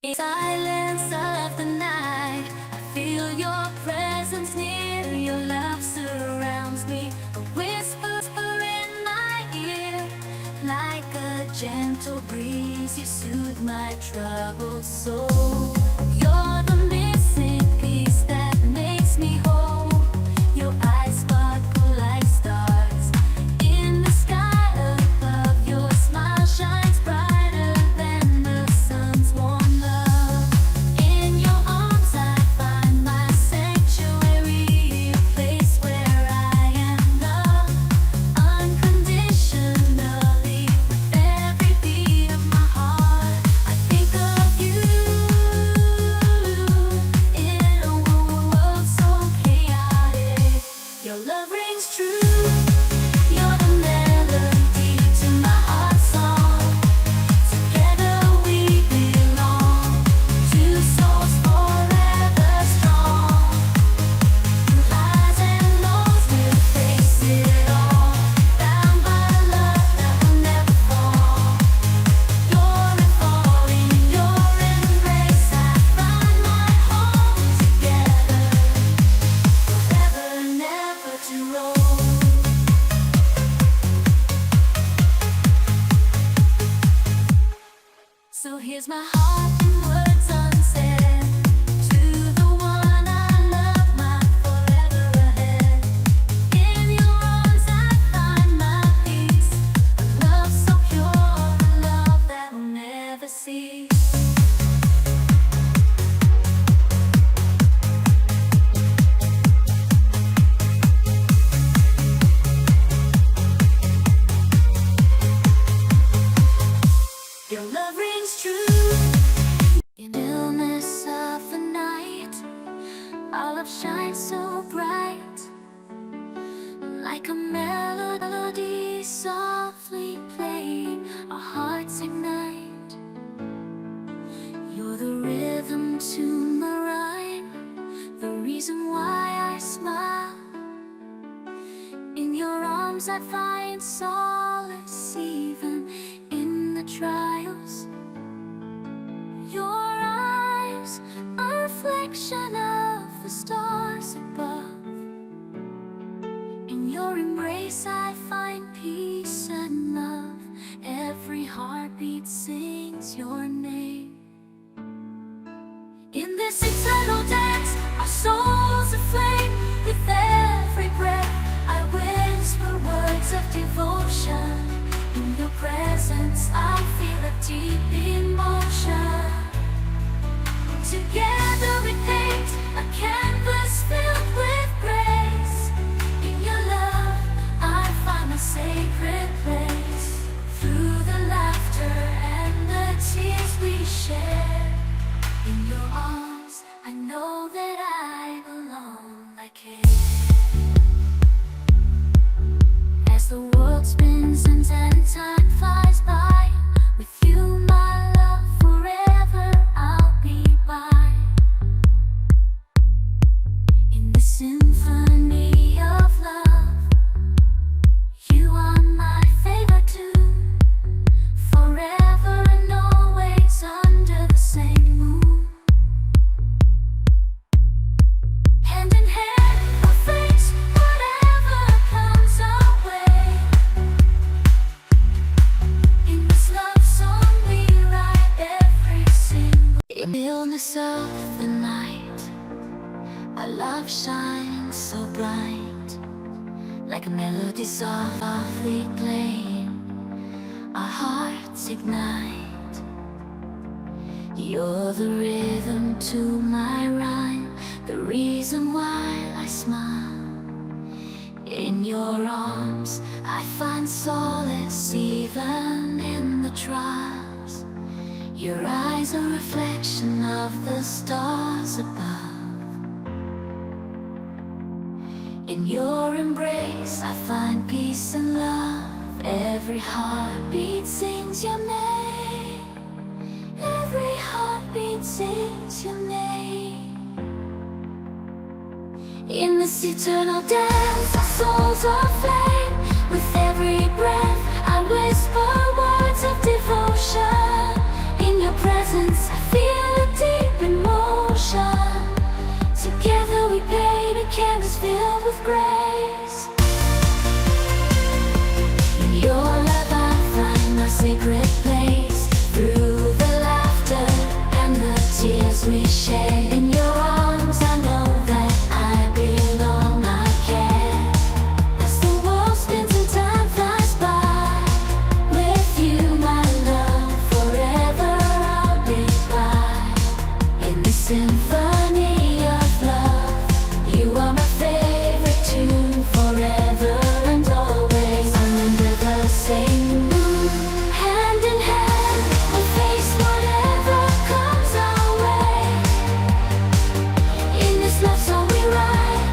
In silence of the night, I feel your presence near. Your love surrounds me, a whisper in my ear. Like a gentle breeze, you soothe my troubled soul. You're the missing piece that makes me whole. Your eyes sparkle like stars in the sky above. Your smile shines brighter than the sun's warm love. In your arms I find my sanctuary, a place where I am loved unconditionally. With every beat of my heart, I think of you. In a world so chaotic, your love rings true. You're the melody to my heart's song. Together we belong, two souls forever strong. Through highs and lows we'll face it all, bound by love that will never fall. You're unfolding, your embrace, I find my home. Together, forever, never to roll. So here's my heart in words unsaid, to the one I love, my forever ahead. In your arms I find my peace, a love so pure, a love that will never cease. Your love rings true. In the stillness of the night, our love shines so bright. Like a melody softly playing, our hearts ignite. You're the rhythm to my rhyme, the reason why I smile. In your arms I find solace, even in the trials. Your eyes, a reflection of the stars above. In your embrace I find peace and love. Every heartbeat sings your name. In this eternal dance, our souls aflame. With every breath I whisper words of devotion. In your presence I feel a deep emotion. Together we paint a canvas filled with grace. In your love I find a sacred place. Through the laughter and the tears we share, in your arms I know that I belong. I care. As the world spins and time flies by, with you my love forever I'll be by. In the symphony of love, you are my favorite tune. Forever and always under the same moon. Hand in hand, we'll face whatever comes our way. In this love song we write every single. In the illness of the night, our love shines so bright. Like a melody softly playing, our hearts ignite. You're the rhythm to my rhyme, the reason why I smile. In your arms I find solace even in the trials. Your eyes a reflection of the stars above. In your embrace I find peace and love. Every heartbeat sings your name. Every heartbeat sings your name. In this eternal dance, our souls are aflame. With every breath I whisper words of devotion. In your presence I feel we share. In your arms I know that I belong, I care. As the world spins and time flies by, with you my love, forever I'll live by. In this symphony of love, you are my favorite tune, forever and always. Under the same moon, hand in hand, we'll face whatever comes our way. In this love song we write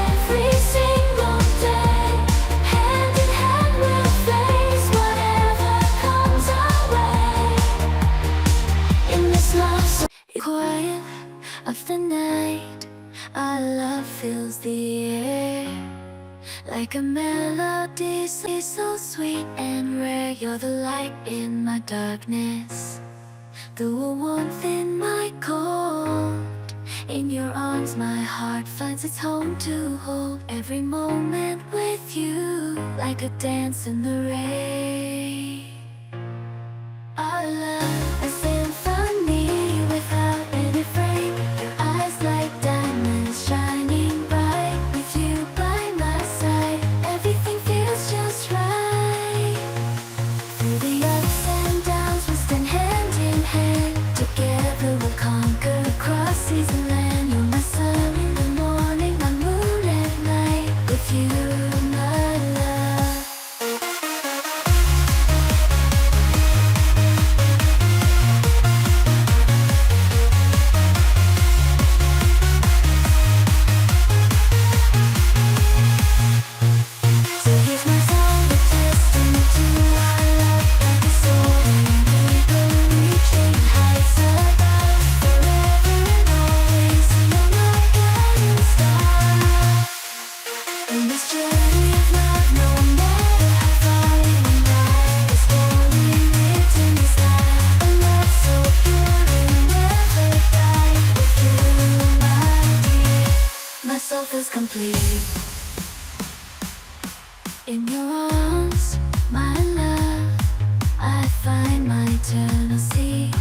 every single day. Hand in hand we'll face whatever comes our way. In this love song, quiet of the night, our love fills the air like a melody so sweet and rare. You're the light in my darkness, the warmth in my cold. In your arms my heart finds its home to hold every moment with you, like a dance in the rain. Our love a symphony without any frame. Your eyes like diamonds shining bright. With you by my side, everything feels just right. Through the ups and downs we stand hand in hand. Together we'll conquer across seas and land. You're my sun in the morning, my moon at night. With you my love. So here's my song, a testament to our love, like a soaring eagle reaching heights above, forever and always. You're my guiding star. In this journey of love, no matter how far we ride, it's only written in the sky. A love so pure it'll never die. With you, my dear, my soul feels complete. In your arms, my love, I find my eternal sea.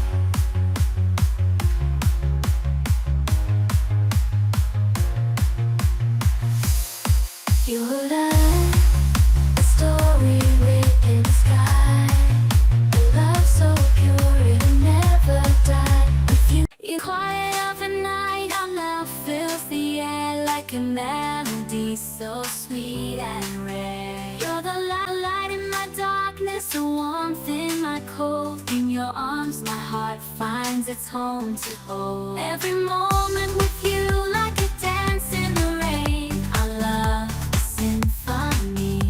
Your love, a story written in the sky. A love so pure it'll never die. With you, in quiet of the night, our love fills the air like a melody so sweet and rare. You're the light in my darkness, the warmth in my cold. In your arms my heart finds its home to hold every moment with you, like a dance in the rain. Our love a symphony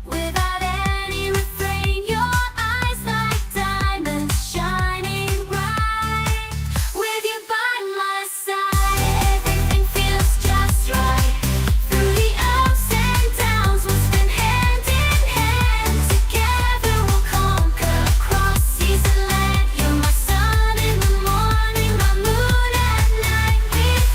without any refrain. Your eyes like diamonds shining bright. With you by my side, everything feels just right. Through the ups and downs we'll spin hand in hand. Together we'll conquer across seas and land. You're my sun in the morning, my moon at night. With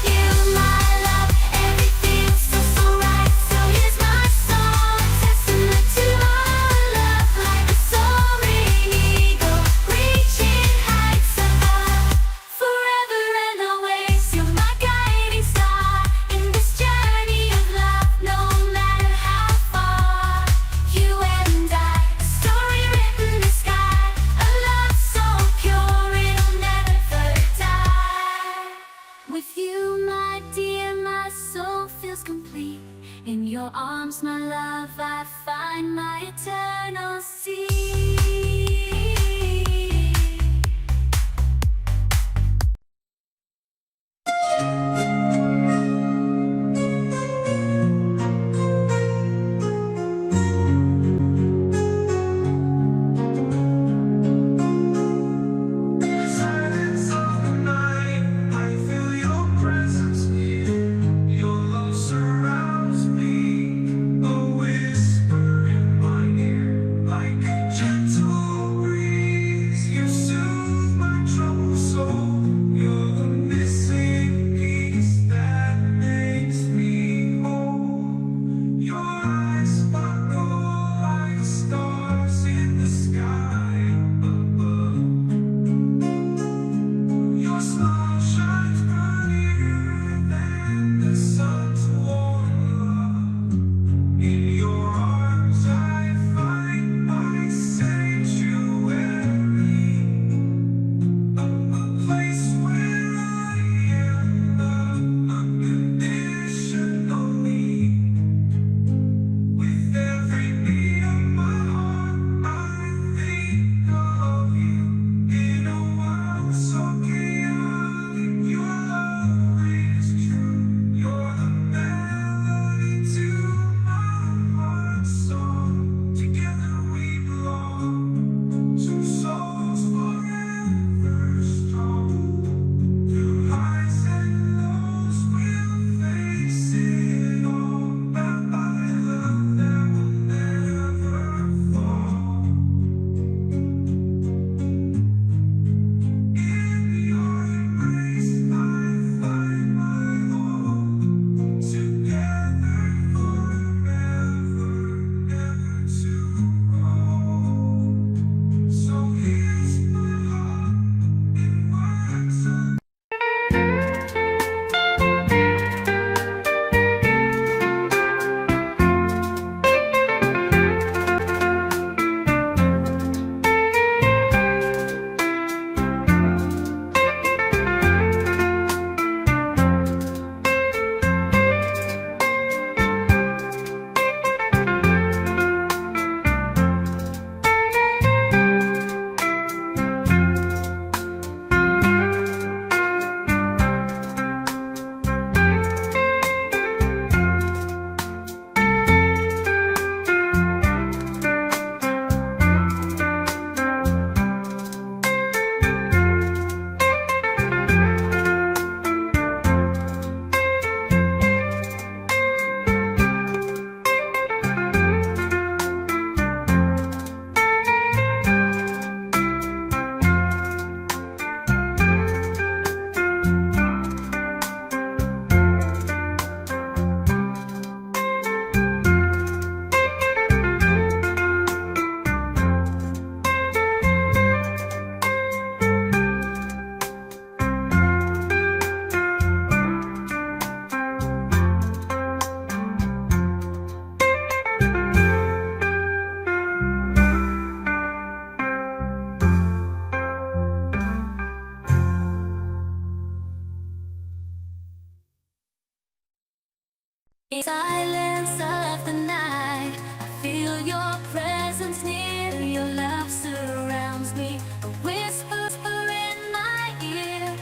silence of the night, I feel your presence near. Your love surrounds me, a whisper in my ear.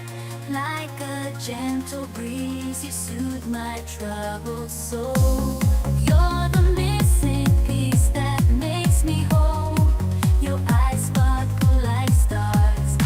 Like a gentle breeze, you soothe my troubled soul. You're the missing piece that makes me whole. Your eyes sparkle like stars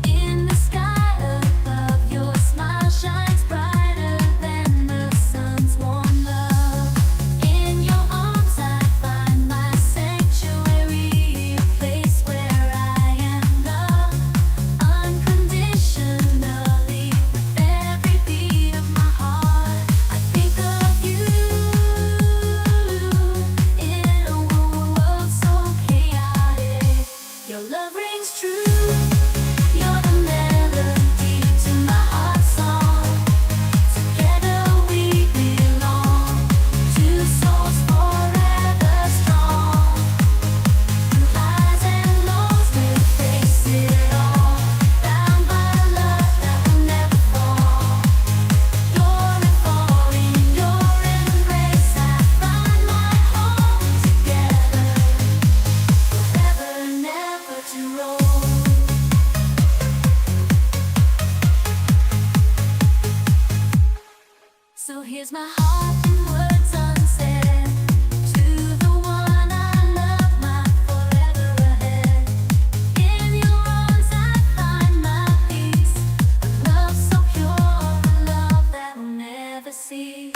in the sky above. Your smile shines brighter than the sun's warm love. In your arms I find my sanctuary, a place where I am loved unconditionally. With every beat of my heart, I think of you. In a world so chaotic, your love rings true. You're the melody to my heart's song. Together we belong, two souls forever strong. Through highs and lows we'll face it all, bound by love that will never fall. You're a fall in your embrace, I find my home. Together, forever, never to roll. So here's my heart in words unsaid, to the one I love, my forever ahead. In your arms I find my peace, a love so pure, a love that will never cease.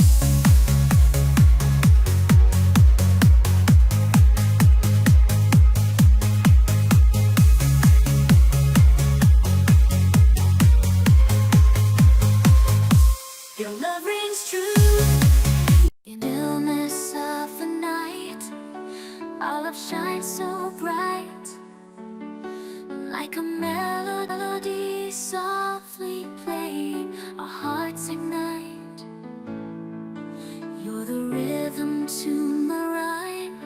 Your love rings true. In illness of the night, our love shines so bright. Like a melody softly playing, our hearts ignite. You're the rhythm to my rhyme,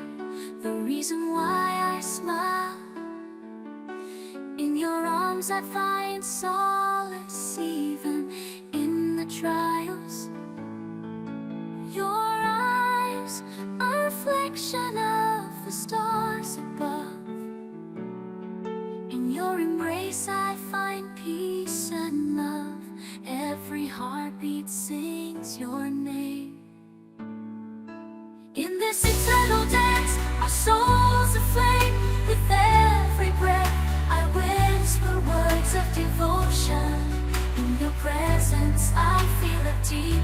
the reason why I smile. In your arms I find solace, even in the trials. Your eyes, a reflection of the stars above. In your embrace I find peace and love. Every heartbeat sings your name. In this eternal dance, our souls aflame. With every breath I whisper words of devotion. In your presence I feel a deep